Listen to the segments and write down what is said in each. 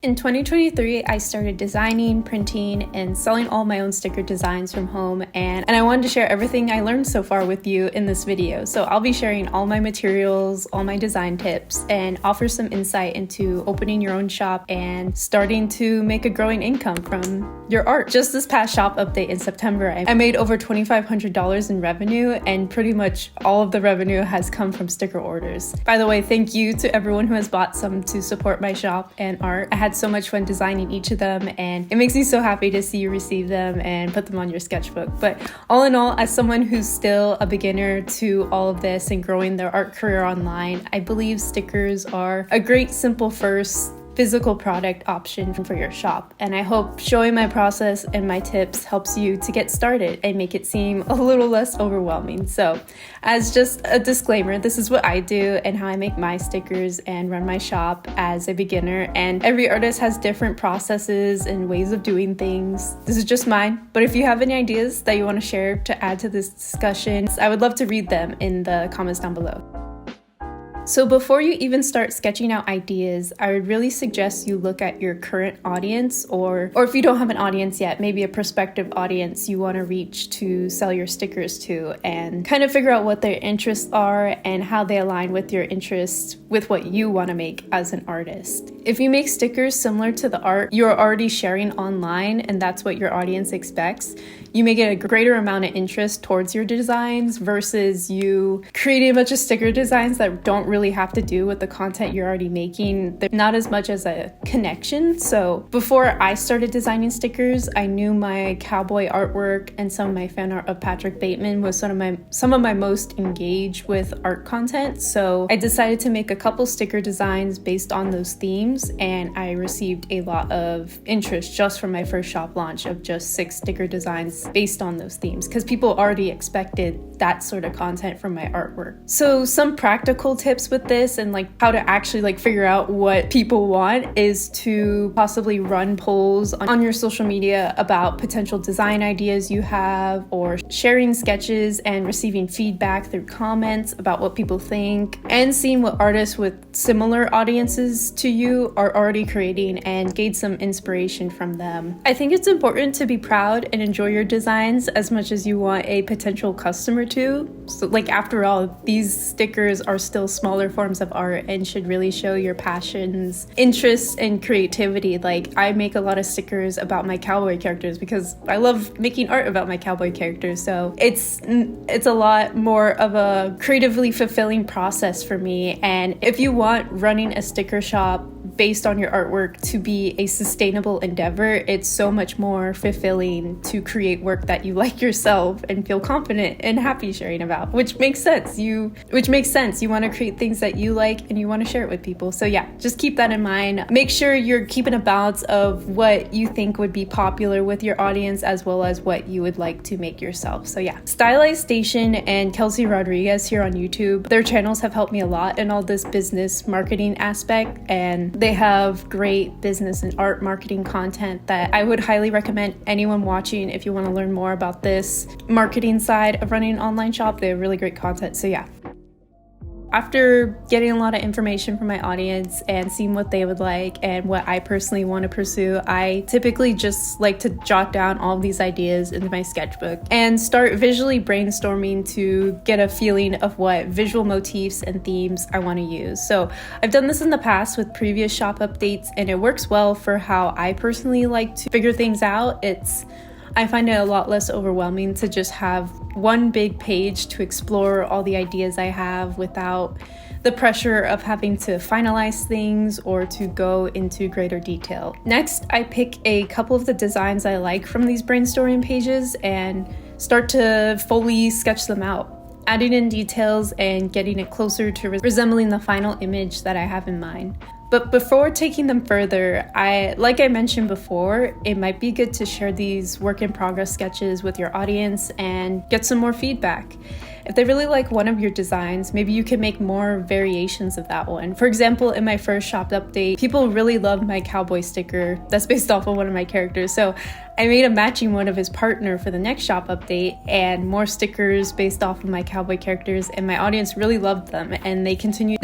In 2023, I started designing, printing, and selling all my own sticker designs from home, and I wanted to share everything I learned so far with you in this video. So I'll be sharing all my materials, all my design tips, and offer some insight into opening your own shop and starting to make a growing income from your art. Just this past shop update in September, I made over $2,500 in revenue, and pretty much all of the revenue has come from sticker orders. By the way, thank you to everyone who has bought some to support my shop and art. I had so much fun designing each of them, and it makes me so happy to see you receive them and put them on your sketchbook. But all in all, as someone who's still a beginner to all of this and growing their art career online, I believe stickers are a great simple first physical product option for your shop. And I hope showing my process and my tips helps you to get started and make it seem a little less overwhelming. So as just a disclaimer, this is what I do and how I make my stickers and run my shop as a beginner. And every artist has different processes and ways of doing things. This is just mine. But if you have any ideas that you want to share to add to this discussion, I would love to read them in the comments down below. So before you even start sketching out ideas, I would really suggest you look at your current audience, or if you don't have an audience yet, maybe a prospective audience you want to reach to sell your stickers to, and kind of figure out what their interests are and how they align with your interests with what you want to make as an artist. If you make stickers similar to the art you're already sharing online and that's what your audience expects, you may get a greater amount of interest towards your designs versus you creating a bunch of sticker designs that don't really have to do with the content you're already making. They're not as much as a connection. So before I started designing stickers, I knew my cowboy artwork and some of my fan art of Patrick Bateman was some of my most engaged with art content. So I decided to make a couple sticker designs based on those themes, and I received a lot of interest just from my first shop launch of just 6 sticker designs based on those themes, because people already expected that sort of content from my artwork. So some practical tips with this and how to actually figure out what people want is to possibly run polls on your social media about potential design ideas you have, or sharing sketches and receiving feedback through comments about what people think, and seeing what artists with similar audiences to you are already creating and gain some inspiration from them. I think it's important to be proud and enjoy your designs as much as you want a potential customer to. So after all, these stickers are still smaller forms of art and should really show your passions, interests, and creativity. I make a lot of stickers about my cowboy characters because I love making art about my cowboy characters. So it's a lot more of a creatively fulfilling process for me. And if you want running a sticker shop based on your artwork to be a sustainable endeavor, it's so much more fulfilling to create work that you like yourself and feel confident and happy sharing about, which makes sense. You want to create things that you like and you want to share it with people. So yeah, just keep that in mind. Make sure you're keeping a balance of what you think would be popular with your audience as well as what you would like to make yourself. So yeah, Stylized Station and Kelsey Rodriguez here on YouTube, their channels have helped me a lot in all this business marketing aspect, and they have great business and art marketing content that I would highly recommend anyone watching if you want to learn more about this marketing side of running an online shop. They have really great content. So yeah. After getting a lot of information from my audience and seeing what they would like and what I personally want to pursue, I typically just like to jot down all of these ideas into my sketchbook and start visually brainstorming to get a feeling of what visual motifs and themes I want to use. So I've done this in the past with previous shop updates, and it works well for how I personally like to figure things out. I find it a lot less overwhelming to just have one big page to explore all the ideas I have without the pressure of having to finalize things or to go into greater detail. Next, I pick a couple of the designs I like from these brainstorming pages and start to fully sketch them out, adding in details and getting it closer to resembling the final image that I have in mind. But before taking them further, like I mentioned before, it might be good to share these work in progress sketches with your audience and get some more feedback. If they really like one of your designs, maybe you can make more variations of that one. For example, in my first shop update, people really loved my cowboy sticker that's based off of one of my characters. So I made a matching one of his partner for the next shop update and more stickers based off of my cowboy characters, and my audience really loved them, and they continue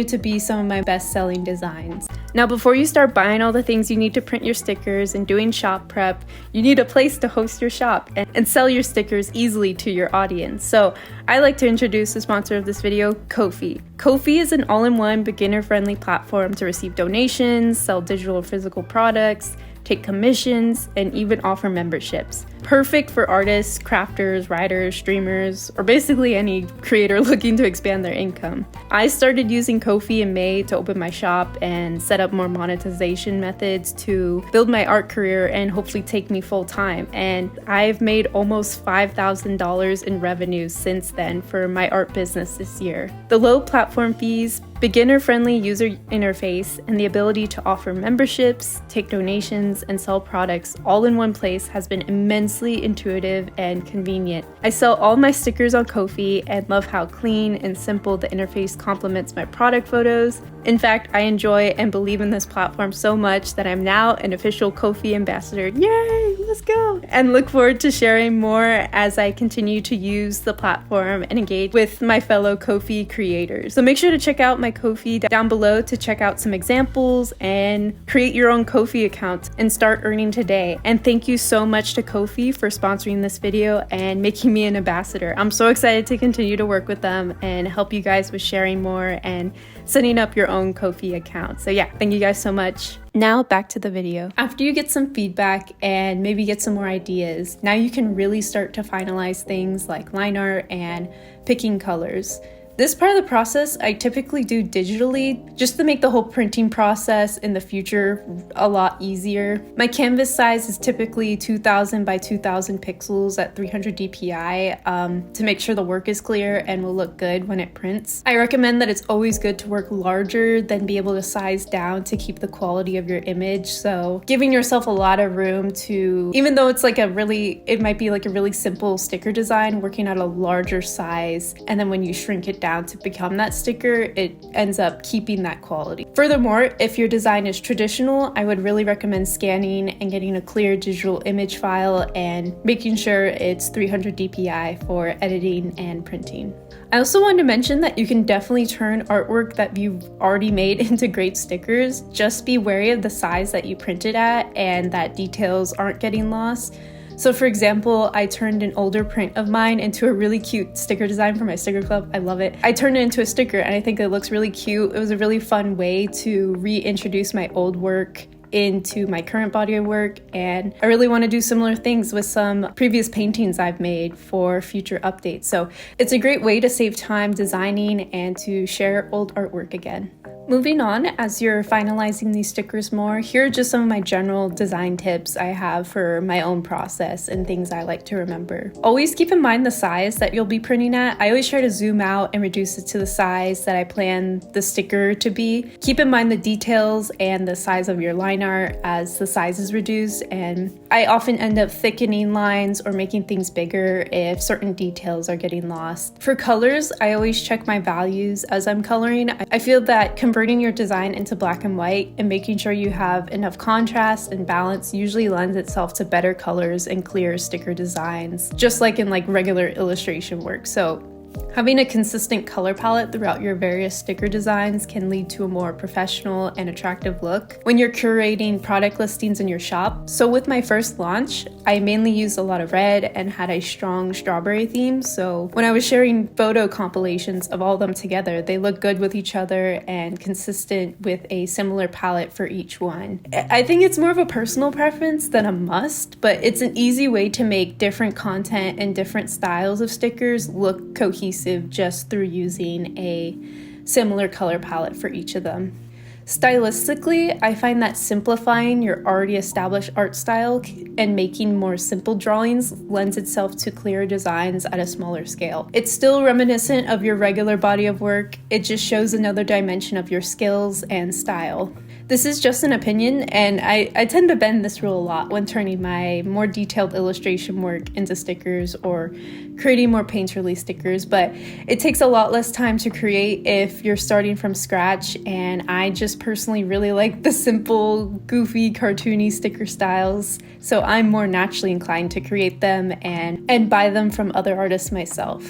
to be some of my best-selling designs. Now, before you start buying all the things you need to print your stickers and doing shop prep, you need a place to host your shop and sell your stickers easily to your audience. So I like to introduce the sponsor of this video, Kofi. Kofi is an all-in-one beginner-friendly platform to receive donations, sell digital or physical products, take commissions, and even offer memberships. Perfect for artists, crafters, writers, streamers, or basically any creator looking to expand their income. I started using Kofi in May to open my shop and set up more monetization methods to build my art career and hopefully take me full time. And I've made almost $5,000 in revenue since then for my art business this year. The low platform fees, beginner-friendly user interface, and the ability to offer memberships, take donations, and sell products all in one place has been immensely intuitive and convenient. I sell all my stickers on Kofi and love how clean and simple the interface complements my product photos. In fact, I enjoy and believe in this platform so much that I'm now an official Kofi ambassador. Yay, let's go! And look forward to sharing more as I continue to use the platform and engage with my fellow Kofi creators. So make sure to check out my Kofi down below to check out some examples and create your own Kofi account and start earning today. And thank you so much to Kofi for sponsoring this video and making me an ambassador. I'm so excited to continue to work with them and help you guys with sharing more and setting up your own Kofi account. So yeah, thank you guys so much. Now back to the video. After you get some feedback and maybe get some more ideas, now you can really start to finalize things like line art and picking colors. This part of the process I typically do digitally just to make the whole printing process in the future a lot easier. My canvas size is typically 2000 by 2000 pixels at 300 dpi to make sure the work is clear and will look good when it prints. I recommend that it's always good to work larger than be able to size down to keep the quality of your image. So giving yourself a lot of room to, even though it's like it might be like a really simple sticker design, working at a larger size, and then when you shrink it down to become that sticker, it ends up keeping that quality. Furthermore, if your design is traditional, I would really recommend scanning and getting a clear digital image file and making sure it's 300 dpi for editing and printing. I also wanted to mention that you can definitely turn artwork that you've already made into great stickers. Just be wary of the size that you printed at and that details aren't getting lost. So for example, I turned an older print of mine into a really cute sticker design for my sticker club. I love it. I turned it into a sticker and I think it looks really cute. It was a really fun way to reintroduce my old work into my current body of work, and I really want to do similar things with some previous paintings I've made for future updates. So it's a great way to save time designing and to share old artwork again. Moving on, as you're finalizing these stickers more, here are just some of my general design tips I have for my own process and things I like to remember. Always keep in mind the size that you'll be printing at. I always try to zoom out and reduce it to the size that I plan the sticker to be. Keep in mind the details and the size of your line art as the size is reduced, and I often end up thickening lines or making things bigger if certain details are getting lost. For colors, I always check my values as I'm coloring. I feel that converting your design into black and white and making sure you have enough contrast and balance usually lends itself to better colors and clearer sticker designs, just like in regular illustration work. So having a consistent color palette throughout your various sticker designs can lead to a more professional and attractive look when you're curating product listings in your shop. So with my first launch, I mainly used a lot of red and had a strong strawberry theme. So when I was sharing photo compilations of all of them together, they look good with each other and consistent with a similar palette for each one. I think it's more of a personal preference than a must, but it's an easy way to make different content and different styles of stickers look cohesive just through using a similar color palette for each of them. Stylistically, I find that simplifying your already established art style and making more simple drawings lends itself to clearer designs at a smaller scale. It's still reminiscent of your regular body of work, it just shows another dimension of your skills and style. This is just an opinion, and I tend to bend this rule a lot when turning my more detailed illustration work into stickers or creating more painterly stickers, but it takes a lot less time to create if you're starting from scratch, and I just personally really like the simple, goofy, cartoony sticker styles, so I'm more naturally inclined to create them and buy them from other artists myself.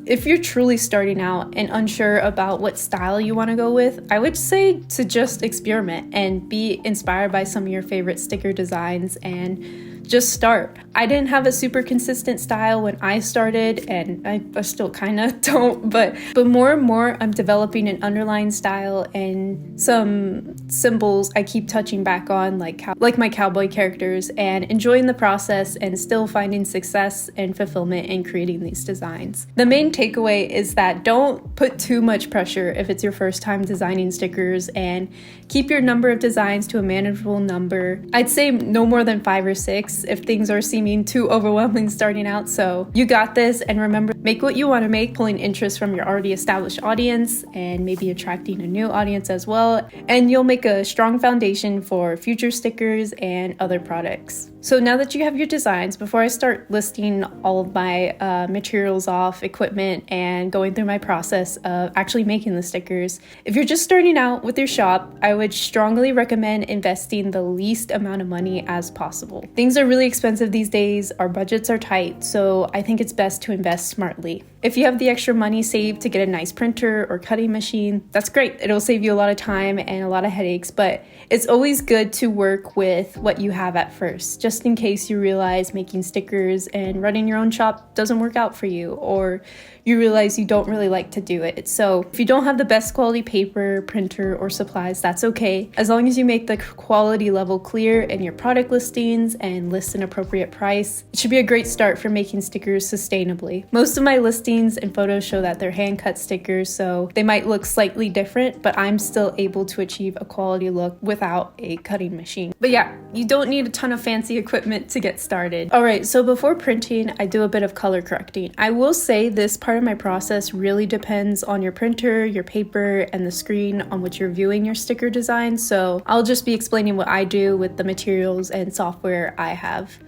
If you're truly starting out and unsure about what style you want to go with, I would say to just experiment and be inspired by some of your favorite sticker designs and just start. I didn't have a super consistent style when I started, and I still kind of don't, but more and more I'm developing an underlying style and some symbols I keep touching back on, like my cowboy characters, and enjoying the process and still finding success and fulfillment in creating these designs. The main takeaway is that don't put too much pressure if it's your first time designing stickers, and keep your number of designs to a manageable number. I'd say no more than 5 or 6 if things are seeming too overwhelming starting out. So you got this, and remember, make what you want to make, pulling interest from your already established audience and maybe attracting a new audience as well, and you'll make a strong foundation for future stickers and other products. So now that you have your designs, before I start listing all of my materials off, equipment, and going through my process of actually making the stickers, if you're just starting out with your shop, I would strongly recommend investing the least amount of money as possible. Things are really expensive these days, our budgets are tight, so I think it's best to invest smartly. If you have the extra money saved to get a nice printer or cutting machine, that's great. It'll save you a lot of time and a lot of headaches, but it's always good to work with what you have at first, just in case you realize making stickers and running your own shop doesn't work out for you, or you realize you don't really like to do it. So if you don't have the best quality paper, printer, or supplies, that's okay. As long as you make the quality level clear in your product listings and list an appropriate price, it should be a great start for making stickers sustainably. Most of my listings and photos show that they're hand-cut stickers, so they might look slightly different, but I'm still able to achieve a quality look without a cutting machine. But yeah, you don't need a ton of fancy equipment to get started. Alright, so before printing, I do a bit of color correcting. I will say this part of my process really depends on your printer, your paper, and the screen on which you're viewing your sticker design, so I'll just be explaining what I do with the materials and software I have.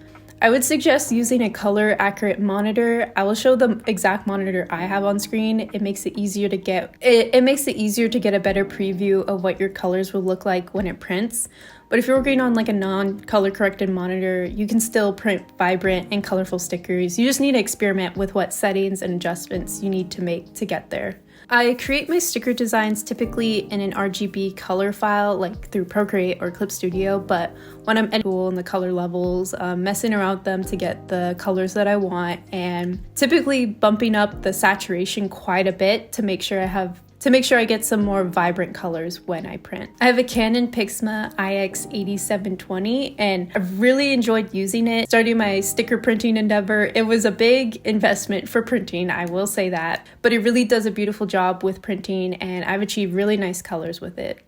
I would suggest using a color accurate monitor. I will show the exact monitor I have on screen. It makes it easier to get a better preview of what your colors will look like when it prints. But if you're working on like a non-color corrected monitor, you can still print vibrant and colorful stickers. You just need to experiment with what settings and adjustments you need to make to get there. I create my sticker designs typically in an RGB color file, like through Procreate or Clip Studio, but when I'm editing the color levels, messing around with them to get the colors that I want, and typically bumping up the saturation quite a bit to make sure I get some more vibrant colors when I print. I have a Canon Pixma IX8720, and I've really enjoyed using it. Starting my sticker printing endeavor, it was a big investment for printing, I will say that, but it really does a beautiful job with printing, and I've achieved really nice colors with it.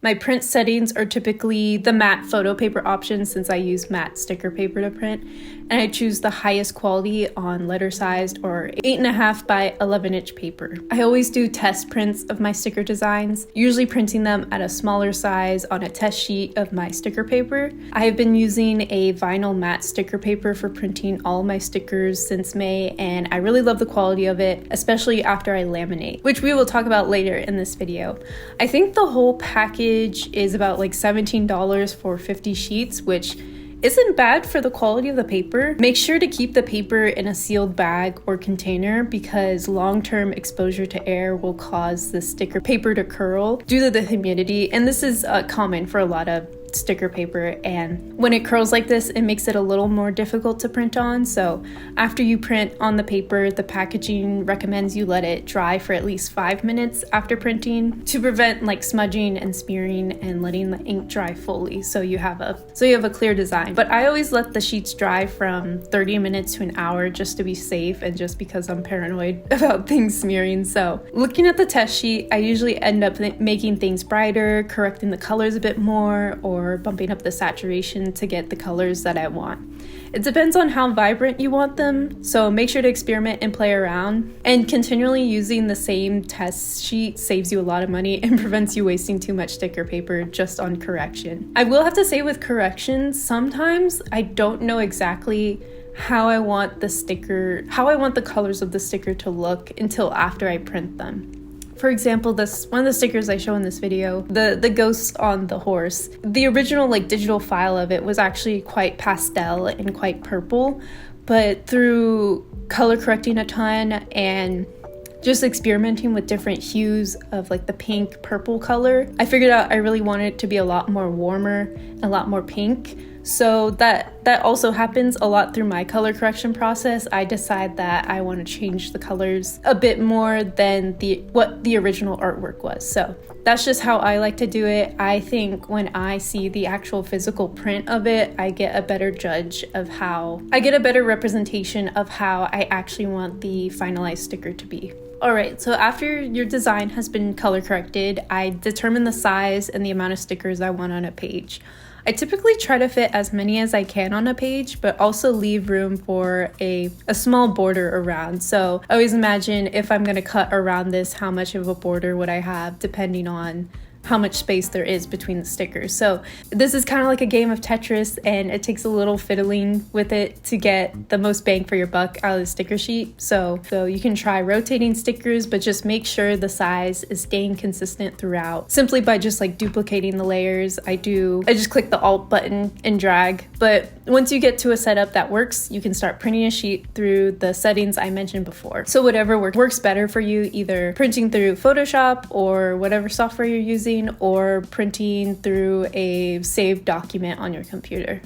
My print settings are typically the matte photo paper option, since I use matte sticker paper to print, and I choose the highest quality on letter sized or 8.5 by 11 inch paper. I always do test prints of my sticker designs, usually printing them at a smaller size on a test sheet of my sticker paper. I have been using a vinyl matte sticker paper for printing all my stickers since May, and I really love the quality of it, especially after I laminate, which we will talk about later in this video. I think the whole package is about like $17 for 50 sheets, which isn't bad for the quality of the paper. Make sure to keep the paper in a sealed bag or container, because long-term exposure to air will cause the sticker paper to curl due to the humidity, and this is common for a lot of sticker paper, and when it curls like this, it makes it a little more difficult to print on. So after you print on the paper, the packaging recommends you let it dry for at least 5 minutes after printing to prevent like smudging and smearing, and letting the ink dry fully so you have a clear design. But I always let the sheets dry from 30 minutes to an hour just to be safe, and just because I'm paranoid about things smearing. So looking at the test sheet, I usually end up making things brighter, correcting the colors a bit more, or or bumping up the saturation to get the colors that I want. It depends on how vibrant you want them, so make sure to experiment and play around. And continually using the same test sheet saves you a lot of money and prevents you wasting too much sticker paper just on correction. I will have to say with corrections, sometimes I don't know exactly how I want the colors of the sticker to look until after I print them. For example, one of the stickers I show in this video, the ghost on the horse, the original digital file of it was actually quite pastel and quite purple, but through color correcting a ton and just experimenting with different hues of the pink purple color, I figured out I really wanted it to be a lot more warmer, a lot more pink. So that also happens a lot through my color correction process. I decide that I want to change the colors a bit more than what the original artwork was. So that's just how I like to do it. I think when I see the actual physical print of it, I get a better representation of how I actually want the finalized sticker to be. Alright, so after your design has been color corrected, I determine the size and the amount of stickers I want on a page. I typically try to fit as many as I can on a page, but also leave room for a small border around. So I always imagine if I'm going to cut around this, how much of a border would I have depending on how much space there is between the stickers. So this is kind of like a game of Tetris, and it takes a little fiddling with it to get the most bang for your buck out of the sticker sheet. So you can try rotating stickers, but just make sure the size is staying consistent throughout, simply by just duplicating the layers. I just click the Alt button and drag. But once you get to a setup that works, you can start printing a sheet through the settings I mentioned before. So whatever works better for you, either printing through Photoshop or whatever software you're using, or printing through a saved document on your computer.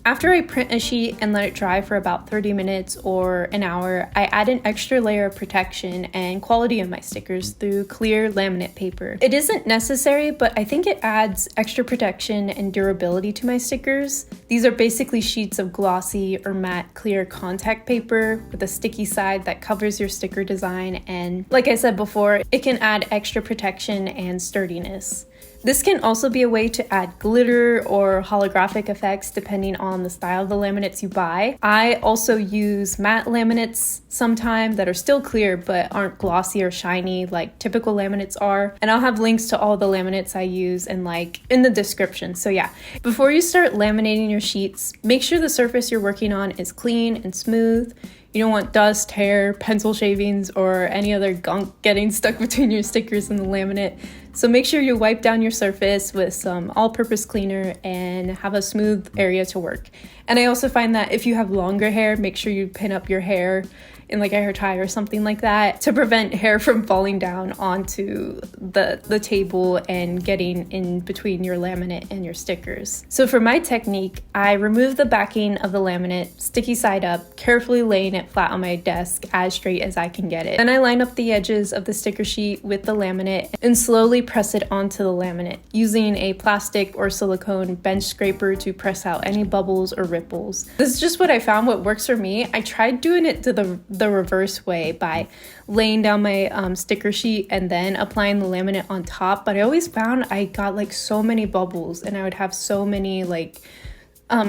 After I print a sheet and let it dry for about 30 minutes or an hour, I add an extra layer of protection and quality of my stickers through clear laminate paper. It isn't necessary, but I think it adds extra protection and durability to my stickers. These are basically sheets of glossy or matte clear contact paper with a sticky side that covers your sticker design, and like I said before, it can add extra protection and sturdiness. This can also be a way to add glitter or holographic effects depending on the style of the laminates you buy. I also use matte laminates sometimes that are still clear but aren't glossy or shiny like typical laminates are. And I'll have links to all the laminates I use in the description. So yeah, before you start laminating your sheets, make sure the surface you're working on is clean and smooth. You don't want dust, hair, pencil shavings, or any other gunk getting stuck between your stickers and the laminate. So make sure you wipe down your surface with some all-purpose cleaner and have a smooth area to work. And I also find that if you have longer hair, make sure you pin up your hair in a hair tie or something like that to prevent hair from falling down onto the table and getting in between your laminate and your stickers. So for my technique, I remove the backing of the laminate, sticky side up, carefully laying it flat on my desk as straight as I can get it. Then I line up the edges of the sticker sheet with the laminate and slowly press it onto the laminate, using a plastic or silicone bench scraper to press out any bubbles or ripples. This is just what I found what works for me. I tried doing it to the reverse way by laying down my sticker sheet and then applying the laminate on top, but I always found I got so many bubbles, and I would have so many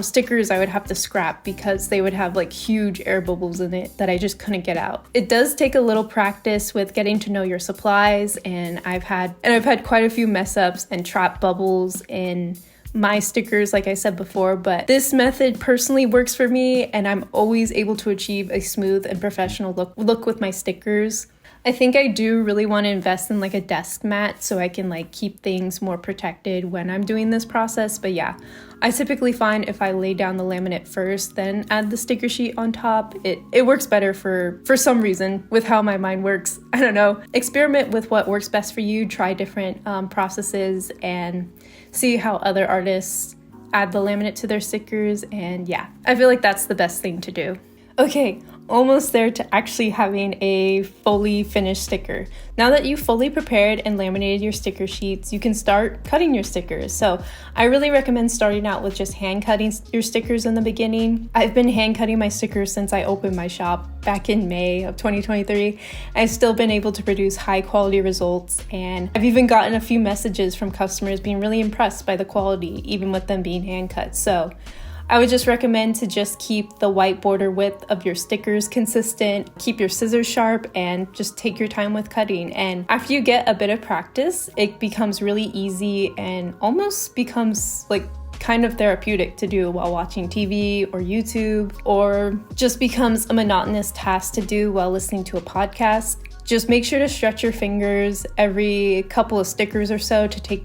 stickers I would have to scrap because they would have huge air bubbles in it that I just couldn't get out. It does take a little practice with getting to know your supplies, and I've had quite a few mess ups and trap bubbles in my stickers, like I said before, but this method personally works for me, and I'm always able to achieve a smooth and professional look with my stickers. I think I do really want to invest in a desk mat so I can keep things more protected when I'm doing this process. But yeah, I typically find if I lay down the laminate first, then add the sticker sheet on top, it works better for some reason with how my mind works. I don't know. Experiment with what works best for you, try different processes, and see how other artists add the laminate to their stickers. And yeah, I feel like that's the best thing to do. Okay, almost there to actually having a fully finished sticker. Now that you've fully prepared and laminated your sticker sheets, you can start cutting your stickers. So I really recommend starting out with just hand cutting your stickers in the beginning. I've been hand cutting my stickers since I opened my shop back in May of 2023. I've still been able to produce high quality results, and I've even gotten a few messages from customers being really impressed by the quality, even with them being hand cut. So I would just recommend to just keep the white border width of your stickers consistent, keep your scissors sharp, and just take your time with cutting. And after you get a bit of practice, it becomes really easy and almost becomes like kind of therapeutic to do while watching TV or YouTube, or just becomes a monotonous task to do while listening to a podcast. Just make sure to stretch your fingers every couple of stickers or so to take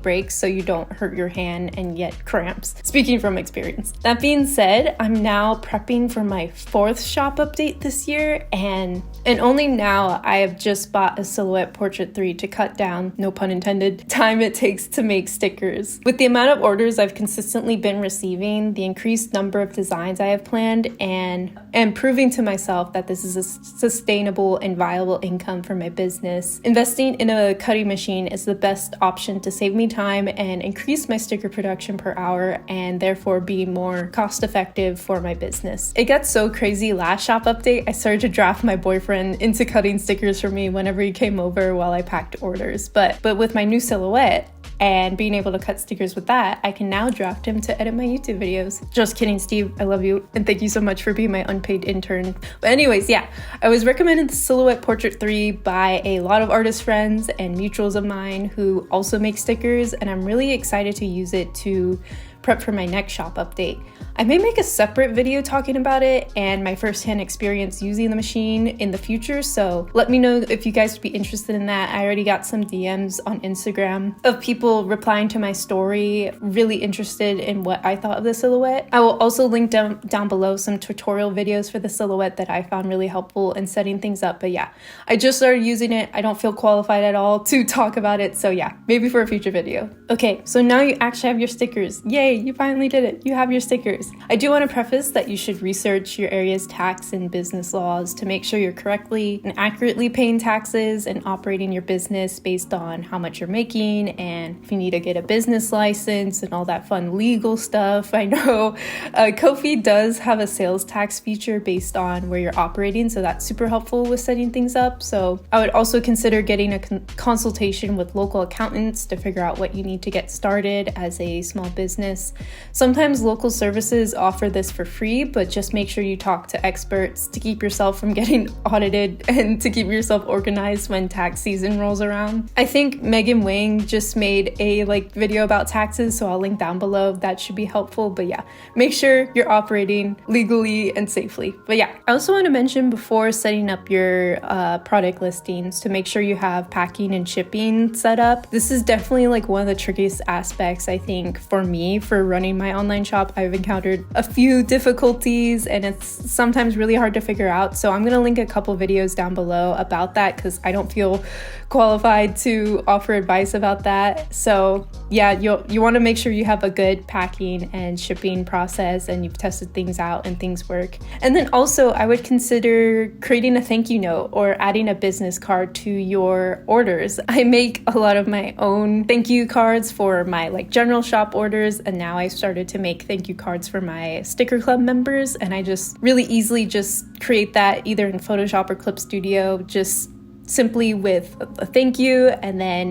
breaks so you don't hurt your hand and get cramps. Speaking from experience. That being said, I'm now prepping for my 4th shop update this year, and only now I have just bought a Silhouette Portrait 3 to cut down, no pun intended, time it takes to make stickers. With the amount of orders I've consistently been receiving, the increased number of designs I have planned, and proving to myself that this is a sustainable and viable income for my business, investing in a cutting machine is the best option to save me time and increase my sticker production per hour, and therefore be more cost effective for my business. It got so crazy last shop update, I started to draft my boyfriend into cutting stickers for me whenever he came over while I packed orders. But with my new Silhouette and being able to cut stickers with that, I can now draft him to edit my YouTube videos. Just kidding, Steve. I love you, and thank you so much for being my unpaid intern. But anyways, yeah, I was recommended the Silhouette Portrait 3 by a lot of artist friends and mutuals of mine who also make stickers, and I'm really excited to use it to prep for my next shop update. I may make a separate video talking about it and my firsthand experience using the machine in the future, so let me know if you guys would be interested in that. I already got some DMs on Instagram of people replying to my story, really interested in what I thought of the Silhouette. I will also link down below some tutorial videos for the Silhouette that I found really helpful in setting things up. But yeah, I just started using it. I don't feel qualified at all to talk about it, so yeah, maybe for a future video. Okay, so now you actually have your stickers. Yay, you finally did it. You have your stickers. I do want to preface that you should research your area's tax and business laws to make sure you're correctly and accurately paying taxes and operating your business based on how much you're making, and if you need to get a business license and all that fun legal stuff. I know Kofi does have a sales tax feature based on where you're operating, so that's super helpful with setting things up. So I would also consider getting a consultation with local accountants to figure out what you need to get started as a small business. Sometimes local services offer this for free, but just make sure you talk to experts to keep yourself from getting audited and to keep yourself organized when tax season rolls around. I think Megan Wang just made a video about taxes, so I'll link down below. That should be helpful. But yeah, make sure you're operating legally and safely. But yeah, I also want to mention before setting up your product listings to make sure you have packing and shipping set up. This is definitely one of the trickiest aspects, I think, for me for running my online shop. I've encountered a few difficulties and it's sometimes really hard to figure out. So I'm going to link a couple videos down below about that because I don't feel qualified to offer advice about that. So yeah, you want to make sure you have a good packing and shipping process and you've tested things out and things work. And then also I would consider creating a thank you note or adding a business card to your orders. I make a lot of my own thank you cards for my general shop orders, and now I started to make thank you cards for my sticker club members, and I just really easily just create that either in Photoshop or Clip Studio, just simply with a thank you and then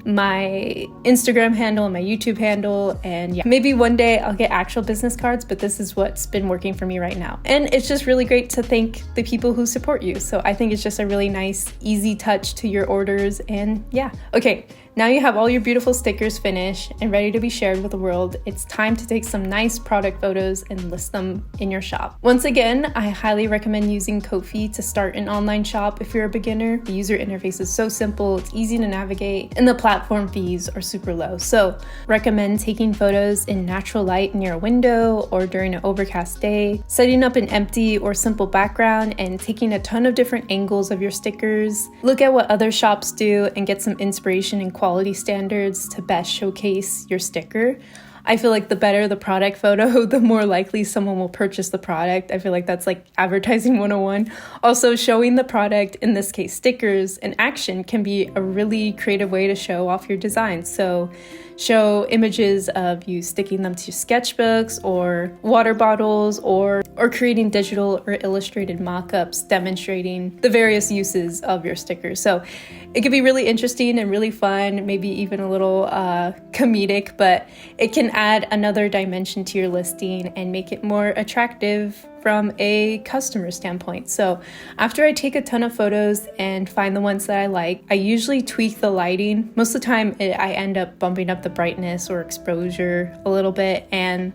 my Instagram handle and my YouTube handle. And yeah, maybe one day I'll get actual business cards, but this is what's been working for me right now. And it's just really great to thank the people who support you. So I think it's just a really nice, easy touch to your orders. And yeah, okay. Now you have all your beautiful stickers finished and ready to be shared with the world. It's time to take some nice product photos and list them in your shop. Once again, I highly recommend using Kofi to start an online shop if you're a beginner. The user interface is so simple, it's easy to navigate, and the platform fees are super low. So recommend taking photos in natural light near a window or during an overcast day, setting up an empty or simple background and taking a ton of different angles of your stickers. Look at what other shops do and get some inspiration and quality standards to best showcase your sticker. I feel like the better the product photo, the more likely someone will purchase the product. I feel like that's like advertising 101. Also, showing the product, in this case stickers, in action can be a really creative way to show off your designs. So show images of you sticking them to sketchbooks or water bottles, or creating digital or illustrated mock-ups demonstrating the various uses of your stickers. So it could be really interesting and really fun, maybe even a little comedic, but it can add another dimension to your listing and make it more attractive from a customer standpoint. So after I take a ton of photos and find the ones that I like, I usually tweak the lighting. Most of the time I end up bumping up the brightness or exposure a little bit, and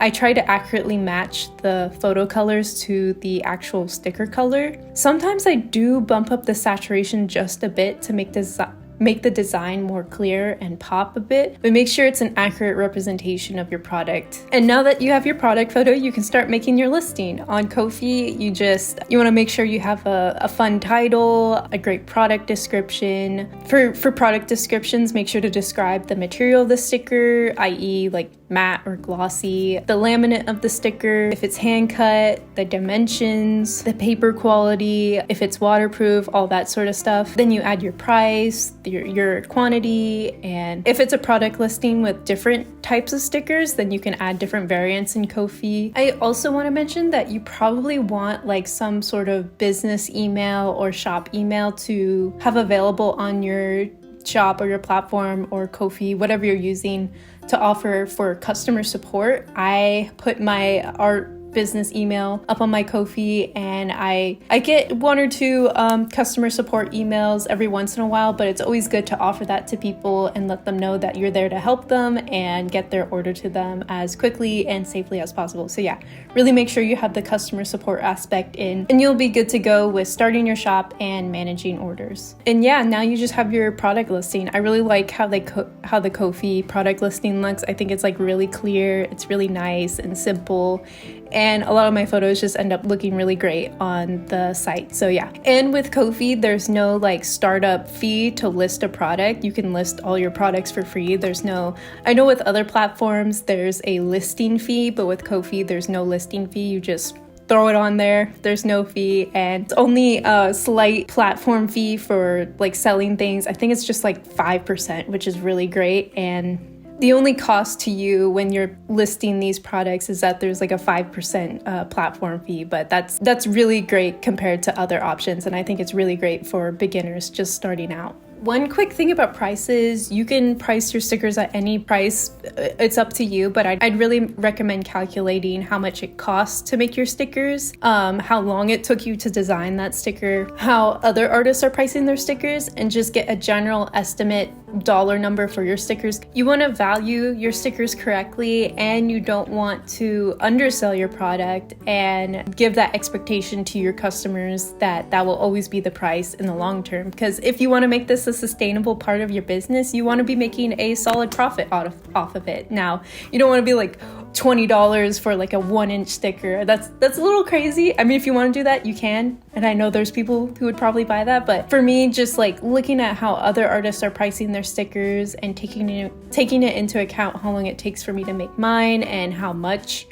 I try to accurately match the photo colors to the actual sticker color. Sometimes I do bump up the saturation just a bit to make the design more clear and pop a bit, but make sure it's an accurate representation of your product. And now that you have your product photo, you can start making your listing. On Kofi, you want to make sure you have a fun title, a great product description. For product descriptions, make sure to describe the material of the sticker, i.e. like matte or glossy, the laminate of the sticker, if it's hand cut, the dimensions, the paper quality, if it's waterproof, all that sort of stuff. Then you add your price, your quantity, and if it's a product listing with different types of stickers, then you can add different variants in Kofi. I also want to mention that you probably want like some sort of business email or shop email to have available on your shop or your platform or Kofi, whatever you're using, to offer for customer support. I put my art business email up on my Kofi, and I get one or two customer support emails every once in a while, but it's always good to offer that to people and let them know that you're there to help them and get their order to them as quickly and safely as possible. So yeah, really make sure you have the customer support aspect in, and you'll be good to go with starting your shop and managing orders. And yeah, now you just have your product listing. I really like how the Kofi product listing looks. I think it's like really clear, it's really nice and simple, and a lot of my photos just end up looking really great on the site. So yeah. And with Kofi, there's no like startup fee to list a product. You can list all your products for free. I know with other platforms there's a listing fee, but with Kofi there's no listing fee. You just throw it on there. There's no fee, and it's only a slight platform fee for like selling things. I think it's just like 5%, which is really great. And the only cost to you when you're listing these products is that there's like a 5% platform fee, but that's really great compared to other options, and I think it's really great for beginners just starting out. One quick thing about prices, you can price your stickers at any price. It's up to you, but I'd really recommend calculating how much it costs to make your stickers, how long it took you to design that sticker, how other artists are pricing their stickers, and just get a general estimate dollar number for your stickers. You want to value your stickers correctly, and you don't want to undersell your product and give that expectation to your customers that will always be the price in the long term. Because if you want to make this a sustainable part of your business, you want to be making a solid profit off of it. Now, you don't want to be like $20 for like a 1-inch sticker. That's a little crazy. I mean, if you want to do that, you can. And I know there's people who would probably buy that. But for me, just like looking at how other artists are pricing their stickers and taking it into account how long it takes for me to make mine and how much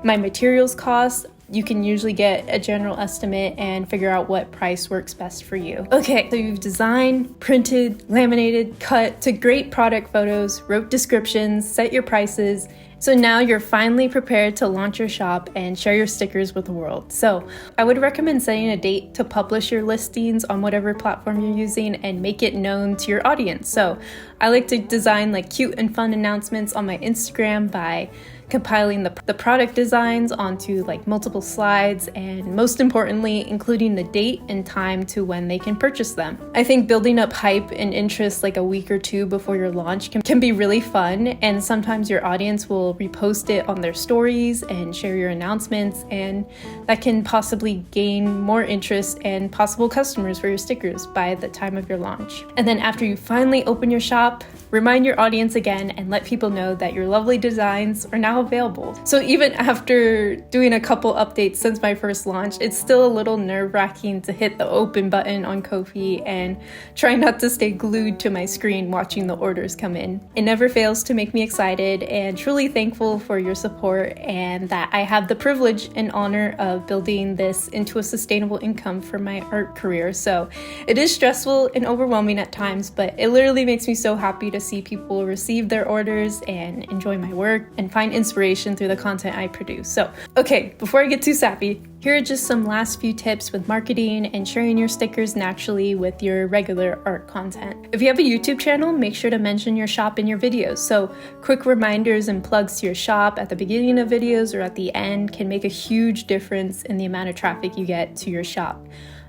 my materials cost, you can usually get a general estimate and figure out what price works best for you. Okay, so you've designed, printed, laminated, cut, took great product photos, wrote descriptions, set your prices. So now you're finally prepared to launch your shop and share your stickers with the world. So I would recommend setting a date to publish your listings on whatever platform you're using and make it known to your audience. So I like to design like cute and fun announcements on my Instagram by compiling the product designs onto like multiple slides, and most importantly, including the date and time to when they can purchase them. I think building up hype and interest like a week or two before your launch can be really fun, and sometimes your audience will repost it on their stories and share your announcements, and that can possibly gain more interest and possible customers for your stickers by the time of your launch. And then after you finally open your shop, remind your audience again and let people know that your lovely designs are now now available. So even after doing a couple updates since my first launch, it's still a little nerve-wracking to hit the open button on Kofi and try not to stay glued to my screen watching the orders come in. It never fails to make me excited and truly thankful for your support, and that I have the privilege and honor of building this into a sustainable income for my art career. So it is stressful and overwhelming at times, but it literally makes me so happy to see people receive their orders and enjoy my work and find inspiration through the content I produce. So, okay, before I get too sappy, here are just some last few tips with marketing and sharing your stickers naturally with your regular art content. If you have a YouTube channel, make sure to mention your shop in your videos. So quick reminders and plugs to your shop at the beginning of videos or at the end can make a huge difference in the amount of traffic you get to your shop.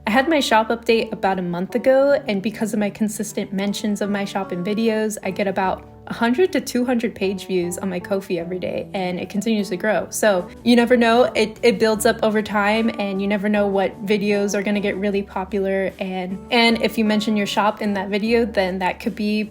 I had my shop update about a month ago, and because of my consistent mentions of my shop in videos, I get about 100 to 200 page views on my Kofi every day, and it continues to grow. So you never know, it builds up over time, and you never know what videos are going to get really popular, and if you mention your shop in that video, then that could be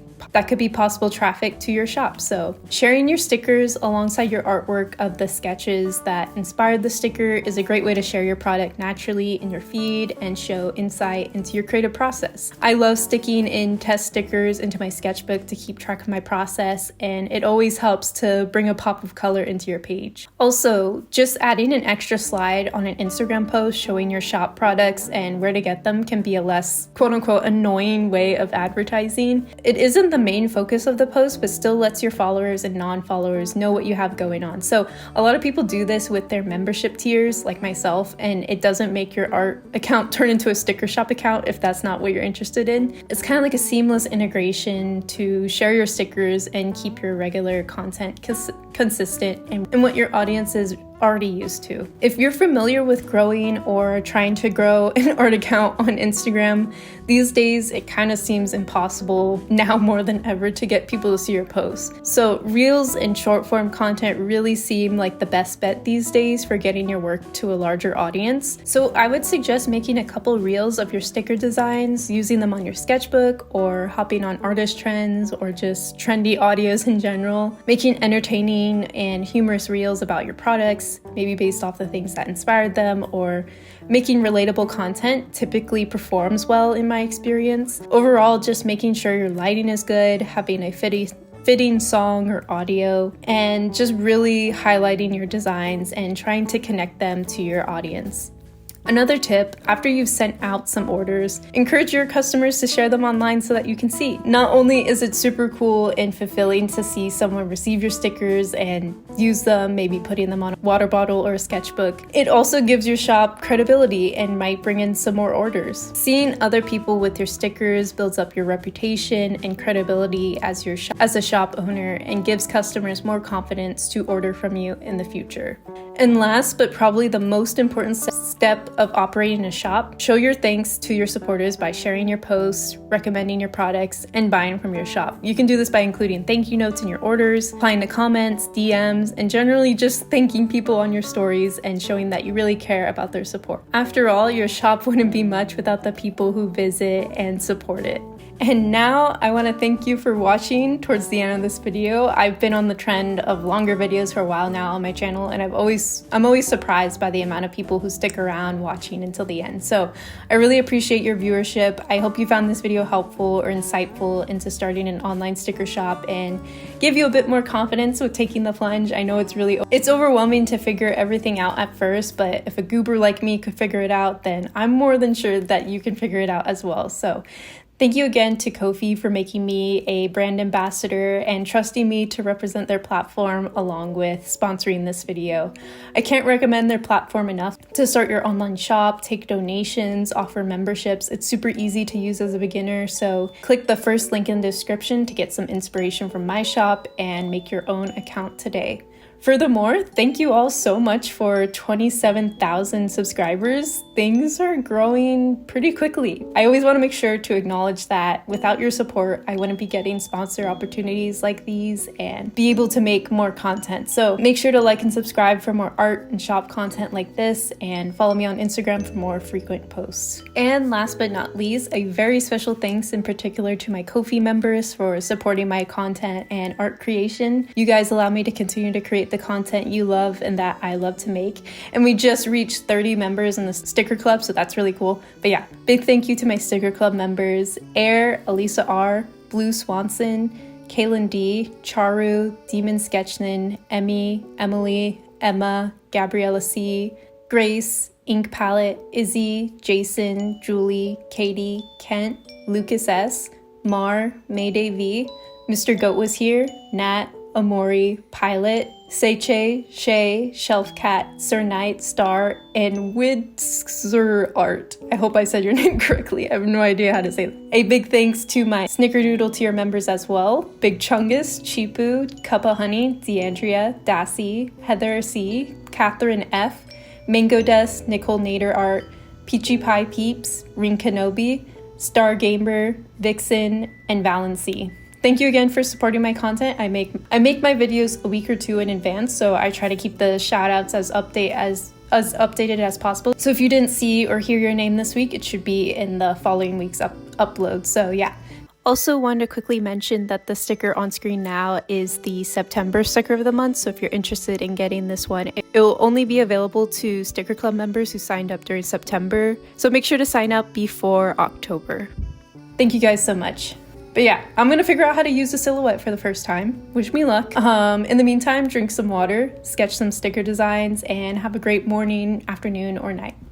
possible traffic to your shop. So sharing your stickers alongside your artwork of the sketches that inspired the sticker is a great way to share your product naturally in your feed and show insight into your creative process. I love sticking in test stickers into my sketchbook to keep track of my process, and it always helps to bring a pop of color into your page. Also, just adding an extra slide on an Instagram post showing your shop products and where to get them can be a less quote-unquote annoying way of advertising. It isn't the main focus of the post, but still lets your followers and non-followers know what you have going on. So a lot of people do this with their membership tiers, like myself, and it doesn't make your art account turn into a sticker shop account if that's not what you're interested in. It's kind of like a seamless integration to share your stickers and keep your regular content consistent and what your audience is already used to. If you're familiar with growing or trying to grow an art account on Instagram, these days it kind of seems impossible now more than ever to get people to see your posts. So reels and short form content really seem like the best bet these days for getting your work to a larger audience. So I would suggest making a couple reels of your sticker designs, using them on your sketchbook, or hopping on artist trends or just trendy audios in general, making entertaining and humorous reels about your products, maybe based off the things that inspired them, or making relatable content typically performs well in my experience. Overall, just making sure your lighting is good, having a fitting song or audio, and just really highlighting your designs and trying to connect them to your audience. Another tip, after you've sent out some orders, encourage your customers to share them online so that you can see. Not only is it super cool and fulfilling to see someone receive your stickers and use them, maybe putting them on a water bottle or a sketchbook, it also gives your shop credibility and might bring in some more orders. Seeing other people with your stickers builds up your reputation and credibility as a shop owner, and gives customers more confidence to order from you in the future. And last, but probably the most important step of operating a shop, show your thanks to your supporters by sharing your posts, recommending your products, and buying from your shop. You can do this by including thank you notes in your orders, replying to comments, DMs, and generally just thanking people on your stories and showing that you really care about their support. After all, your shop wouldn't be much without the people who visit and support it. And now I want to thank you for watching towards the end of this video. I've been on the trend of longer videos for a while now on my channel, and I'm always surprised by the amount of people who stick around watching until the end. So I really appreciate your viewership. I hope you found this video helpful or insightful into starting an online sticker shop and give you a bit more confidence with taking the plunge. I know it's overwhelming to figure everything out at first, but if a goober like me could figure it out, then I'm more than sure that you can figure it out as well. So thank you again to Kofi for making me a brand ambassador and trusting me to represent their platform along with sponsoring this video. I can't recommend their platform enough to start your online shop, take donations, offer memberships. It's super easy to use as a beginner, so click the first link in the description to get some inspiration from my shop and make your own account today. Furthermore, thank you all so much for 27,000 subscribers. Things are growing pretty quickly. I always want to make sure to acknowledge that without your support, I wouldn't be getting sponsor opportunities like these and be able to make more content. So make sure to like and subscribe for more art and shop content like this, and follow me on Instagram for more frequent posts. And last but not least, a very special thanks in particular to my Kofi members for supporting my content and art creation. You guys allow me to continue to create the content you love and that I love to make. And we just reached 30 members in the sticker club, so that's really cool. But yeah, big thank you to my sticker club members: Air, Elisa R, Blue Swanson, Kaylin D, Charu, Demon Sketchnin, Emmy, Emily, Emma, Gabriella C, Grace, Ink Palette, Izzy, Jason, Julie, Katie, Kent, Lucas S, Mar, Mayday V, Mr. Goat was here, Nat, Amori, Pilot, Seiche, Shay, Shelf Cat, Sir Knight, Star, and Widser Art. I hope I said your name correctly. I have no idea how to say that. A big thanks to my Snickerdoodle tier members as well: Big Chungus, Chipu, Cuppa Honey, Deandria, Dassy, Heather C, Catherine F, Mango Des, Nicole Nader Art, Peachy Pie Peeps, Ring Kenobi, Star Gamer, Vixen, and Valency. Thank you again for supporting my content. I make my videos a week or two in advance, so I try to keep the shoutouts as updated as possible. So if you didn't see or hear your name this week, it should be in the following week's upload. So yeah. Also wanted to quickly mention that the sticker on screen now is the September sticker of the month. So if you're interested in getting this one, it will only be available to sticker club members who signed up during September. So make sure to sign up before October. Thank you guys so much. But yeah, I'm gonna figure out how to use the silhouette for the first time. Wish me luck. In the meantime, drink some water, sketch some sticker designs, and have a great morning, afternoon, or night.